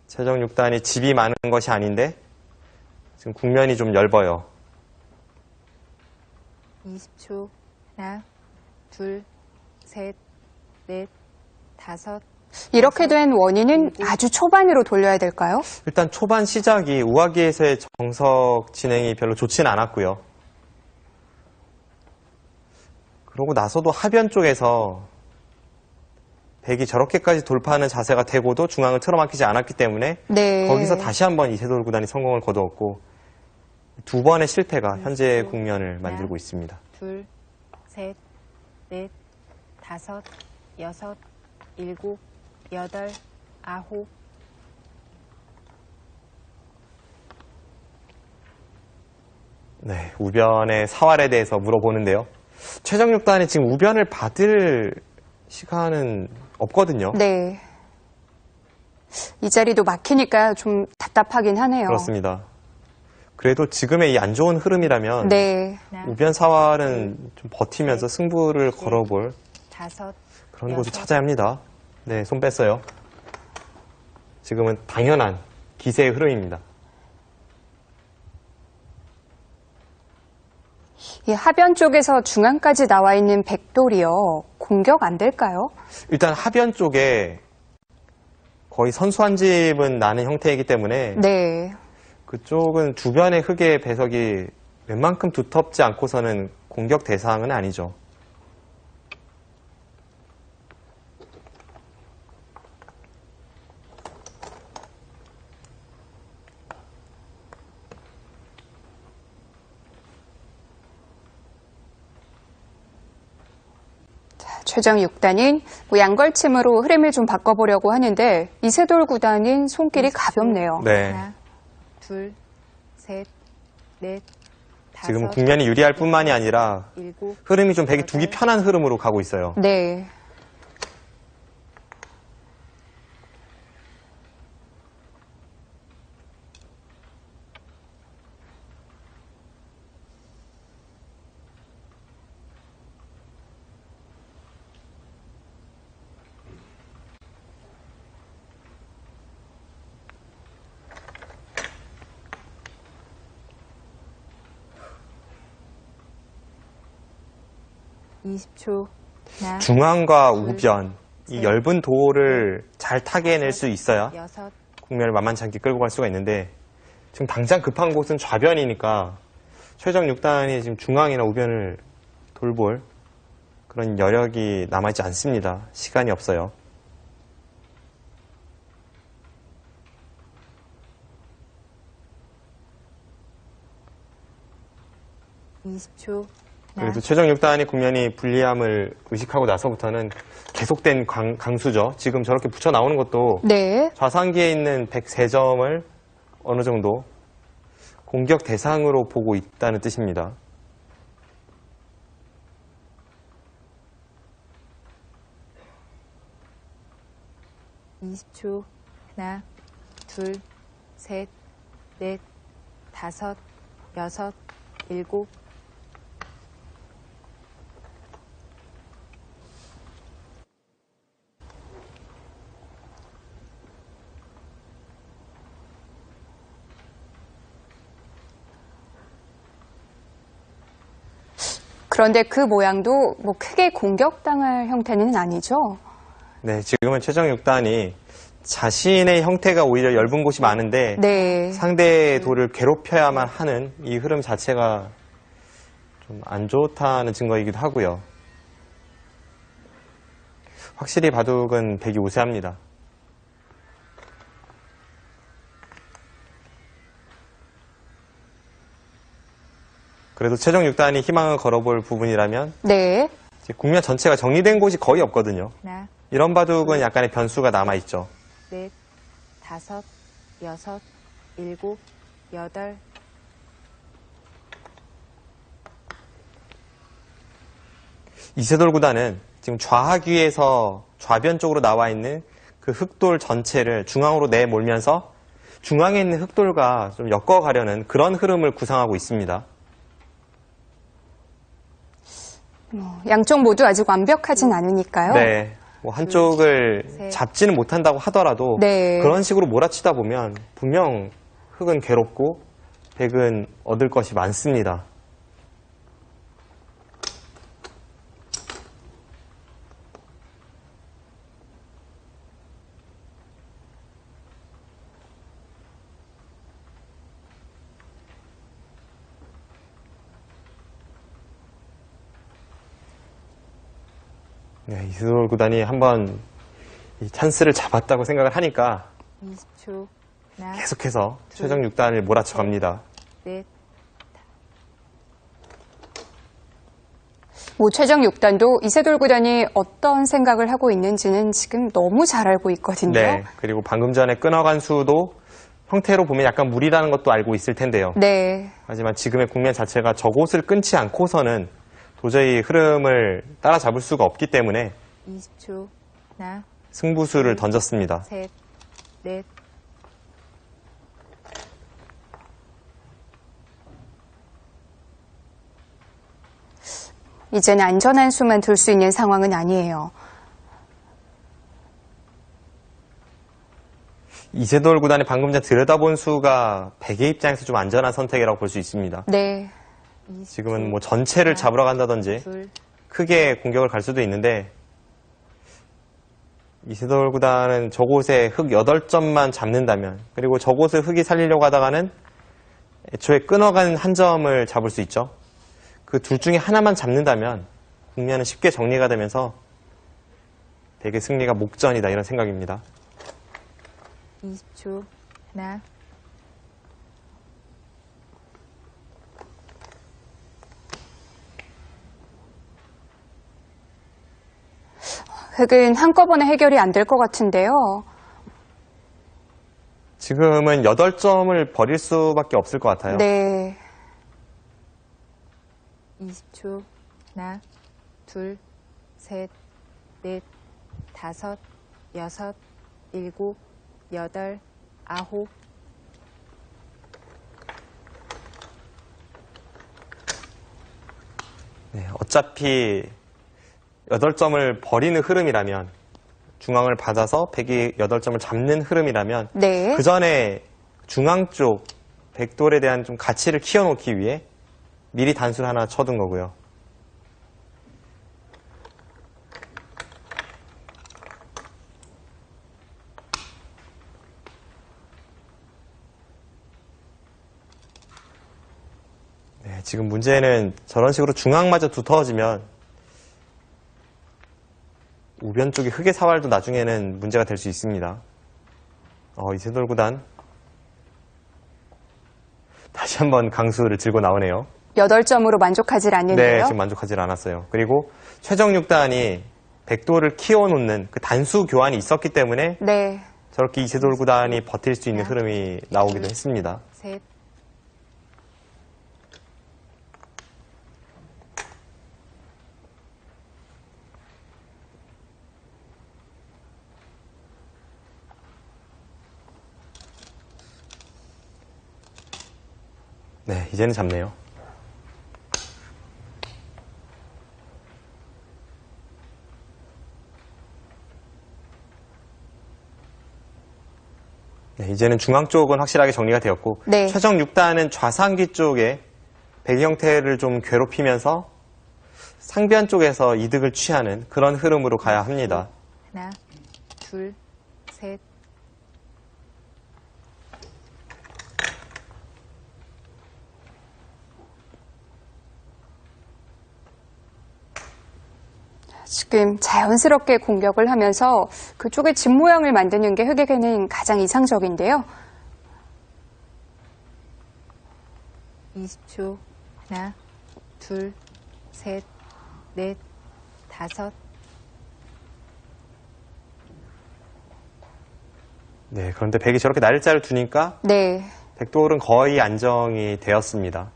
최정 6단이 집이 많은 것이 아닌데 지금 국면이 좀 얇아요. 20초. 하나, 둘, 셋, 넷, 다섯. 이렇게 된 원인은 아주 초반으로 돌려야 될까요? 일단 초반 시작이 우아기에서의 정석 진행이 별로 좋지는 않았고요. 그러고 나서도 하변 쪽에서 백이 저렇게까지 돌파하는 자세가 되고도 중앙을 틀어막히지 않았기 때문에 네. 거기서 다시 한번 이세돌 구단이 성공을 거두었고 두 번의 실패가 현재 국면을 만들고 있습니다. 둘, 셋, 넷, 다섯, 여섯, 일곱, 여덟, 아홉. 네, 우변의 사활에 대해서 물어보는데요. 최정 6단이 지금 우변을 받을 시간은 없거든요. 네. 이 자리도 막히니까 좀 답답하긴 하네요. 그렇습니다. 그래도 지금의 이 안 좋은 흐름이라면 네. 우변 사활은 좀 버티면서 승부를 걸어볼 다섯, 그런 곳을 찾아야 합니다. 네, 손 뺐어요. 지금은 당연한 기세의 흐름입니다. 이 하변 쪽에서 중앙까지 나와 있는 백돌이요. 공격 안 될까요? 일단 하변 쪽에 거의 선수 한 집은 나는 형태이기 때문에 네. 그쪽은 주변의 흙의 배석이 웬만큼 두텁지 않고서는 공격 대상은 아니죠. 최정 6단은 양걸침으로 흐름을 좀 바꿔보려고 하는데 이세돌 구단은 손길이 가볍네요. 네. 하나, 둘, 셋, 넷, 다섯. 지금 국면이 유리할 뿐만이 아니라 일곱, 흐름이 좀 백이 두기 편한 흐름으로 가고 있어요. 네. 중앙과 우변, 이 엷은 도를 잘 타개낼 수 있어야 여섯, 국면을 만만치 않게 끌고 갈 수가 있는데 지금 당장 급한 곳은 좌변이니까 최정 6단이 지금 중앙이나 우변을 돌볼 그런 여력이 남아있지 않습니다. 시간이 없어요. 그래도 최정 6단이 국면이 불리함을 의식하고 나서부터는 계속된 강수죠. 지금 저렇게 붙여 나오는 것도 네. 좌상기에 있는 103점을 어느 정도 공격 대상으로 보고 있다는 뜻입니다. 하나, 둘, 셋, 넷, 다섯, 여섯, 일곱. 그런데 그 모양도 뭐 크게 공격당할 형태는 아니죠? 네, 지금은 최정 6단이 자신의 형태가 오히려 엷은 곳이 많은데 네. 상대의 돌을 괴롭혀야만 하는 이 흐름 자체가 좀 안 좋다는 증거이기도 하고요. 확실히 바둑은 백이 우세합니다. 그래도 최종 6단이 희망을 걸어볼 부분이라면 네. 국면 전체가 정리된 곳이 거의 없거든요. 하나, 이런 바둑은 약간의 변수가 남아있죠. 넷, 다섯, 여섯, 일곱, 여덟. 이세돌 구단은 지금 좌하귀에서 좌변 쪽으로 나와 있는 그 흑돌 전체를 중앙으로 내몰면서 중앙에 있는 흑돌과 좀 엮어가려는 그런 흐름을 구상하고 있습니다. 양쪽 모두 아직 완벽하진 않으니까요. 네. 뭐 한쪽을 잡지는 못한다고 하더라도 네. 그런 식으로 몰아치다 보면 분명 흑은 괴롭고 백은 얻을 것이 많습니다. 네, 이세돌 구단이 한번 이 찬스를 잡았다고 생각을 하니까 20초. 하나, 계속해서 최종 6단을 몰아쳐 갑니다. 넷. 뭐 최종 6단도 이세돌 구단이 어떤 생각을 하고 있는지는 지금 너무 잘 알고 있거든요. 네, 그리고 방금 전에 끊어간 수도 형태로 보면 약간 무리라는 것도 알고 있을 텐데요. 네. 하지만 지금의 국면 자체가 저곳을 끊지 않고서는 도저히 흐름을 따라잡을 수가 없기 때문에 20초. 하나, 승부수를 던졌습니다. 셋, 넷. 이제는 안전한 수만 둘 수 있는 상황은 아니에요. 이세돌 구단이 방금 전 들여다본 수가 백의 입장에서 좀 안전한 선택이라고 볼 수 있습니다. 네. 지금은 뭐 전체를 잡으러 간다든지 둘, 크게 공격을 갈 수도 있는데 이세돌 구단은 저곳에 흑 8점만 잡는다면 그리고 저곳을 흑이 살리려고 하다가는 애초에 끊어간 한 점을 잡을 수 있죠. 그 둘 중에 하나만 잡는다면 국면은 쉽게 정리가 되면서 백의 승리가 목전이다 이런 생각입니다. 20초. 하나, 흑은 한꺼번에 해결이 안 될 것 같은데요. 지금은 8점을 버릴 수밖에 없을 것 같아요. 네. 20초. 하나, 둘, 셋, 넷, 다섯, 여섯, 일곱, 여덟, 아홉. 네, 어차피 8점을 버리는 흐름이라면 중앙을 받아서 백이 8점을 잡는 흐름이라면 네. 그 전에 중앙 쪽 백돌에 대한 좀 가치를 키워놓기 위해 미리 단수를 하나 쳐둔 거고요. 네, 지금 문제는 저런 식으로 중앙마저 두터워지면 우변 쪽의 흑의 사활도 나중에는 문제가 될 수 있습니다. 이세돌 구단 다시 한번 강수를 들고 나오네요. 8점으로 만족하질 않는데요. 네, 지금 만족하지 않았어요. 그리고 최종 6단이 백돌을 키워놓는 그 단수 교환이 있었기 때문에 네. 저렇게 이세돌 구단이 버틸 수 있는 흐름이 나오기도 했습니다. 셋. 네, 이제는 잡네요. 네, 이제는 중앙 쪽은 확실하게 정리가 되었고 네. 최종 6단은 좌상귀 쪽에 백 형태를 좀 괴롭히면서 상변 쪽에서 이득을 취하는 그런 흐름으로 가야 합니다. 하나, 둘, 셋. 지금 자연스럽게 공격을 하면서 그쪽에 집 모양을 만드는 게 흑에게는 가장 이상적인데요. 20초. 하나, 둘, 셋, 넷, 다섯. 네, 그런데 백이 저렇게 날짜를 두니까 네. 백돌은 거의 안정이 되었습니다.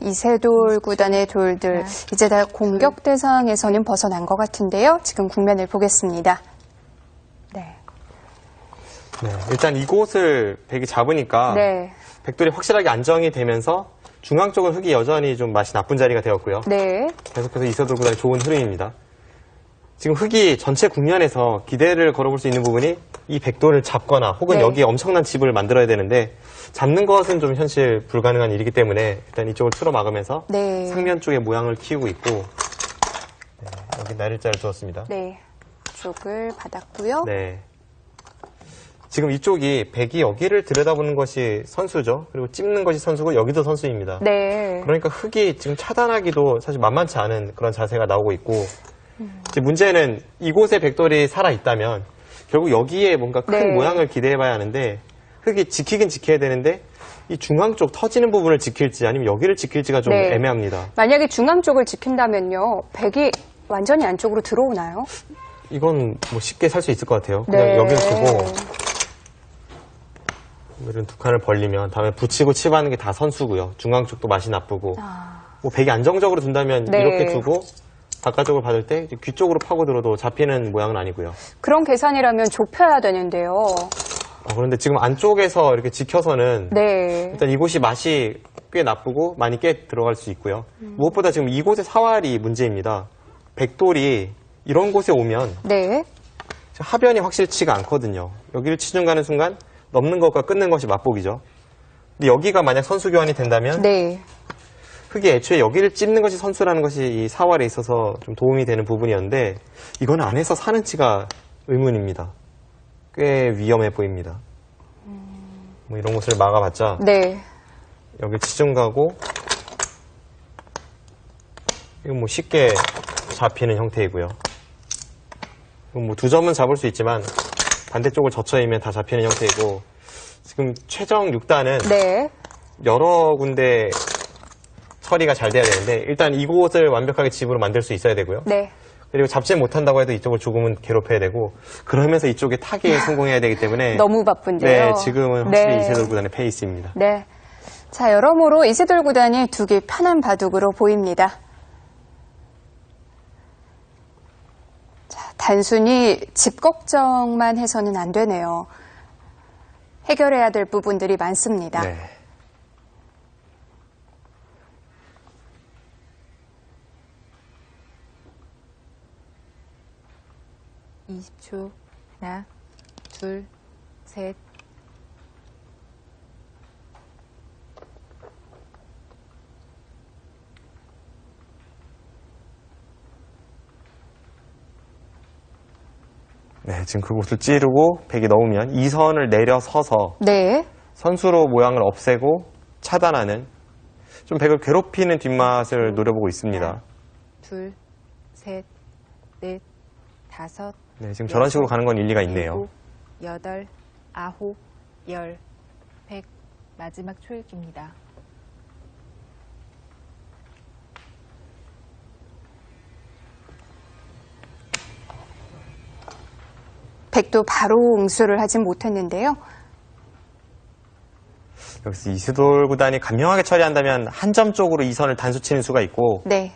이세돌 구단의 돌들 이제 다 공격 대상에서는 벗어난 것 같은데요. 지금 국면을 보겠습니다. 네. 네, 일단 이곳을 백이 잡으니까 네. 백돌이 확실하게 안정이 되면서 중앙 쪽은 흑이 여전히 좀 맛이 나쁜 자리가 되었고요. 네. 계속해서 이세돌 구단이 좋은 흐름입니다. 지금 흑이 전체 국면에서 기대를 걸어볼 수 있는 부분이 이 백돌을 잡거나 혹은 네. 여기에 엄청난 집을 만들어야 되는데 잡는 것은 좀 현실 불가능한 일이기 때문에 일단 이쪽을 틀어 막으면서 네. 상면 쪽에 모양을 키우고 있고 여기 날일자를 두었습니다. 네. 쪽을 받았고요. 네. 지금 이쪽이 백이 여기를 들여다보는 것이 선수죠. 그리고 찝는 것이 선수고 여기도 선수입니다. 네. 그러니까 흑이 지금 차단하기도 사실 만만치 않은 그런 자세가 나오고 있고 이제 문제는 이곳에 백돌이 살아있다면 결국 여기에 뭔가 큰 네. 모양을 기대해봐야 하는데 흑이 지키긴 지켜야 되는데 이 중앙 쪽 터지는 부분을 지킬지 아니면 여기를 지킬지가 좀 네. 애매합니다. 만약에 중앙 쪽을 지킨다면요. 백이 완전히 안쪽으로 들어오나요? 이건 뭐 쉽게 살 수 있을 것 같아요. 그냥 네. 여기를 두고 이런 두 칸을 벌리면 다음에 붙이고 칩하는 게 다 선수고요. 중앙 쪽도 맛이 나쁘고 뭐 백이 안정적으로 둔다면 네. 이렇게 두고 바깥쪽을 받을 때 귀 쪽으로 파고들어도 잡히는 모양은 아니고요. 그런 계산이라면 좁혀야 되는데요. 그런데 지금 안쪽에서 이렇게 지켜서는 네. 일단 이곳이 맛이 꽤 나쁘고 많이 깨 들어갈 수 있고요. 무엇보다 지금 이곳의 사활이 문제입니다. 백돌이 이런 곳에 오면 네. 하변이 확실치가 않거든요. 여기를 치중 가는 순간 넘는 것과 끊는 것이 맛보기죠. 근데 여기가 만약 선수 교환이 된다면 네. 흑이 애초에 여기를 찝는 것이 선수라는 것이 이 사활에 있어서 좀 도움이 되는 부분이었는데 이건 안에서 사는지가 의문입니다. 꽤 위험해 보입니다. 뭐 이런 곳을 막아봤자 네. 여기 치중 가고 이건 뭐 쉽게 잡히는 형태이고요. 이건 뭐 2점은 잡을 수 있지만 반대쪽을 젖혀이면 다 잡히는 형태이고 지금 최정 6단은 네. 여러 군데 처리가 잘 돼야 되는데 일단 이곳을 완벽하게 집으로 만들 수 있어야 되고요. 네. 그리고 잡지 못한다고 해도 이쪽을 조금은 괴롭혀야 되고 그러면서 이쪽에 타기에 성공해야 되기 때문에 너무 바쁜데요. 네, 지금은 확실히 네. 이세돌 구단의 페이스입니다. 네. 자, 여러모로 이세돌 구단이 두기 편한 바둑으로 보입니다. 자, 단순히 집 걱정만 해서는 안 되네요. 해결해야 될 부분들이 많습니다. 네. (20초) 하나, 둘, 셋. 네, 지금 그곳을 찌르고 백이 넣으면 2선을 내려서서 네. 선수로 모양을 없애고 차단하는 좀 백을 괴롭히는 뒷맛을 노려보고 있습니다. 하나, 둘, 셋, 넷, 다섯. 네, 지금 저런 식으로 가는 건 일리가 있네요. 7, 8, 9, 10, 100. 마지막 초읽기입니다. 백도 바로 응수를 하진 못했는데요. 여기서 이세돌 구단이 간명하게 처리한다면 한 점 쪽으로 2선을 단수 치는 수가 있고 네.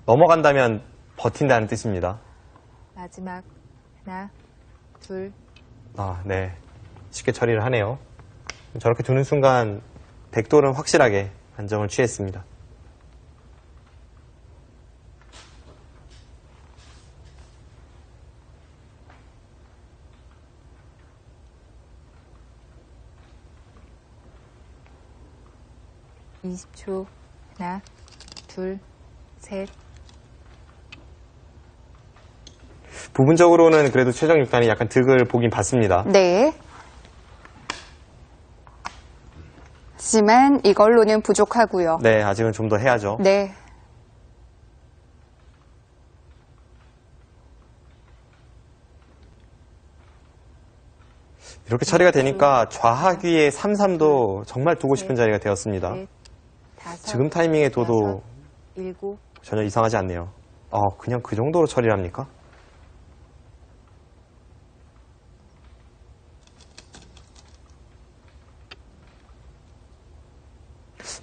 넘어간다면 버틴다는 뜻입니다. 마지막 하나, 둘, 네. 쉽게 처리를 하네요. 저렇게 두는 순간 백돌은 확실하게 안정을 취했습니다. (20초) 하나, 둘, 셋. 부분적으로는 그래도 최정 6단이 약간 득을 보긴 봤습니다. 네. 하지만 이걸로는 부족하고요. 네, 아직은 좀 더 해야죠. 네. 이렇게 처리가 되니까 좌하귀의 3-3도 정말 두고 싶은 자리가 되었습니다. 지금 타이밍에 둬도 전혀 이상하지 않네요. 그냥 그 정도로 처리를 합니까?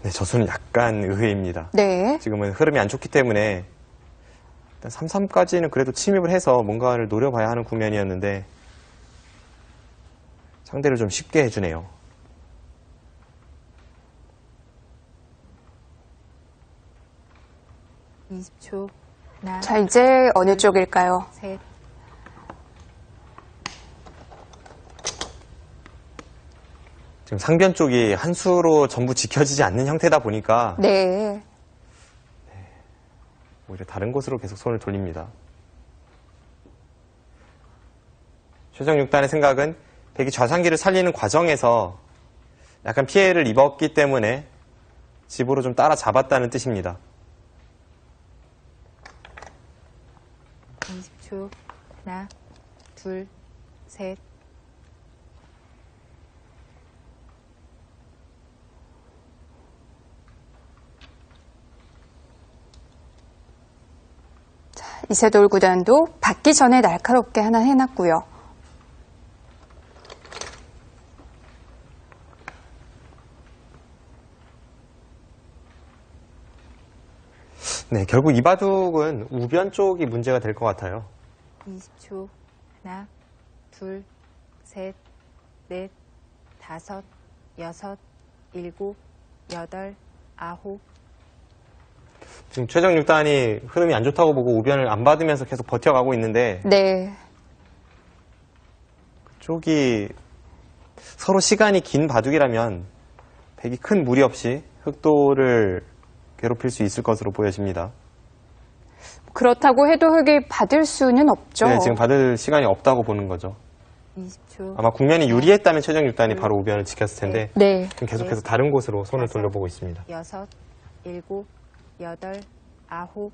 네, 저수는 약간 의외입니다. 네. 지금은 흐름이 안 좋기 때문에 일단 3-3까지는 그래도 침입을 해서 뭔가를 노려봐야 하는 국면이었는데 상대를 좀 쉽게 해주네요. 자, 이제 어느 쪽일까요? 지금 상변 쪽이 한 수로 전부 지켜지지 않는 형태다 보니까 네. 오히려 다른 곳으로 계속 손을 돌립니다. 최정 6단의 생각은 백이 좌상기를 살리는 과정에서 약간 피해를 입었기 때문에 집으로 좀 따라잡았다는 뜻입니다. 20초. 하나, 둘, 셋. 이세돌 구단도 받기 전에 날카롭게 하나 해놨고요. 네, 결국 이 바둑은 우변 쪽이 문제가 될 것 같아요. 20초. 하나, 둘, 셋, 넷, 다섯, 여섯, 일곱, 여덟, 아홉. 지금 최정 6단이 흐름이 안 좋다고 보고 우변을 안 받으면서 계속 버텨가고 있는데 네. 그쪽이 서로 시간이 긴 바둑이라면 백이 큰 무리 없이 흑도를 괴롭힐 수 있을 것으로 보여집니다. 그렇다고 해도 흑이 받을 수는 없죠. 네, 지금 받을 시간이 없다고 보는 거죠. 20초. 아마 국면이 유리했다면 최정 6단이 바로 우변을 지켰을 텐데 네. 지금 계속해서 다른 곳으로 손을 돌려보고 있습니다. 여섯, 일곱, 여덟, 아홉,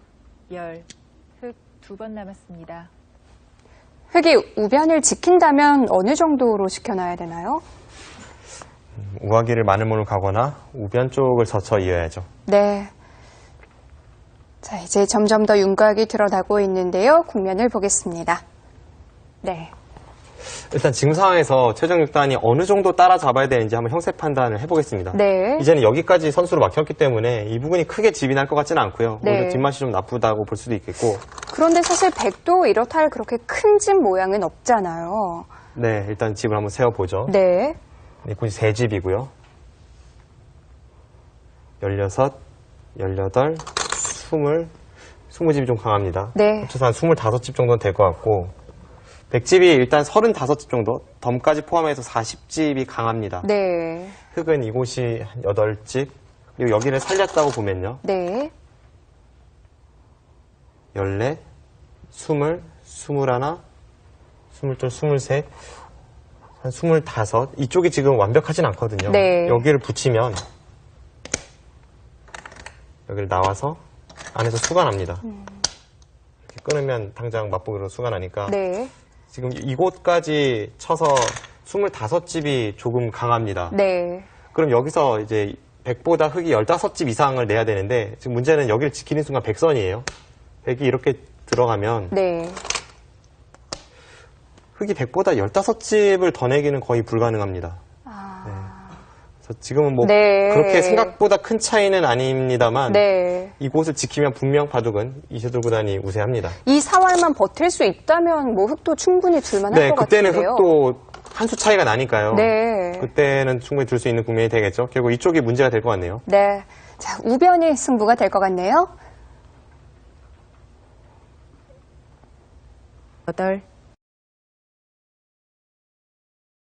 열. 흑 2번 남았습니다. 흑이 우변을 지킨다면 어느 정도로 지켜놔야 되나요? 우하기를 마늘문을 가거나 우변 쪽을 젖혀 이어야죠. 네. 자, 이제 점점 더 윤곽이 드러나고 있는데요. 국면을 보겠습니다. 네. 일단 지금 상황에서 최정 6단이 어느 정도 따라잡아야 되는지 한번 형세 판단을 해보겠습니다. 네. 이제는 여기까지 선수로 막혔기 때문에 이 부분이 크게 집이 날 것 같지는 않고요. 네. 오히려 뒷맛이 좀 나쁘다고 볼 수도 있겠고. 그런데 사실 백도 이렇다 할 그렇게 큰 집 모양은 없잖아요. 네, 일단 집을 한번 세워보죠. 네. 네, 굳이 3집이고요. 16, 18, 20집이 좀 강합니다. 네. 합쳐서 한 25집 정도는 될 것 같고 100집이 일단 35집 정도, 덤까지 포함해서 40집이 강합니다. 네. 흑은 이곳이 한 8집, 그리고 여기를 살렸다고 보면요. 네. 14, 20, 21, 22, 23, 한 25. 이쪽이 지금 완벽하진 않거든요. 네. 여기를 붙이면 여기를 나와서 안에서 수가 납니다. 이렇게 끊으면 당장 맛보기로 수가 나니까 네. 지금 이곳까지 쳐서 25집이 조금 강합니다. 네. 그럼 여기서 이제 100보다 흑이 15집 이상을 내야 되는데 지금 문제는 여기를 지키는 순간 100선이에요. 100이 이렇게 들어가면 네. 흑이 100보다 15집을 더 내기는 거의 불가능합니다. 네. 그래서 지금은 뭐 네. 그렇게 생각보다 큰 차이는 아닙니다만 네. 이곳을 지키면 분명 바둑은 이세돌 구단이 우세합니다. 이 사활만 버틸 수 있다면 뭐 흑도 충분히 둘만할 네, 것 그때는 같은데요. 흑도 한 수 차이가 나니까요. 네. 그때는 충분히 둘 수 있는 국면이 되겠죠. 결국 이쪽이 문제가 될 것 같네요. 네. 자, 우변이 승부가 될 것 같네요. 8,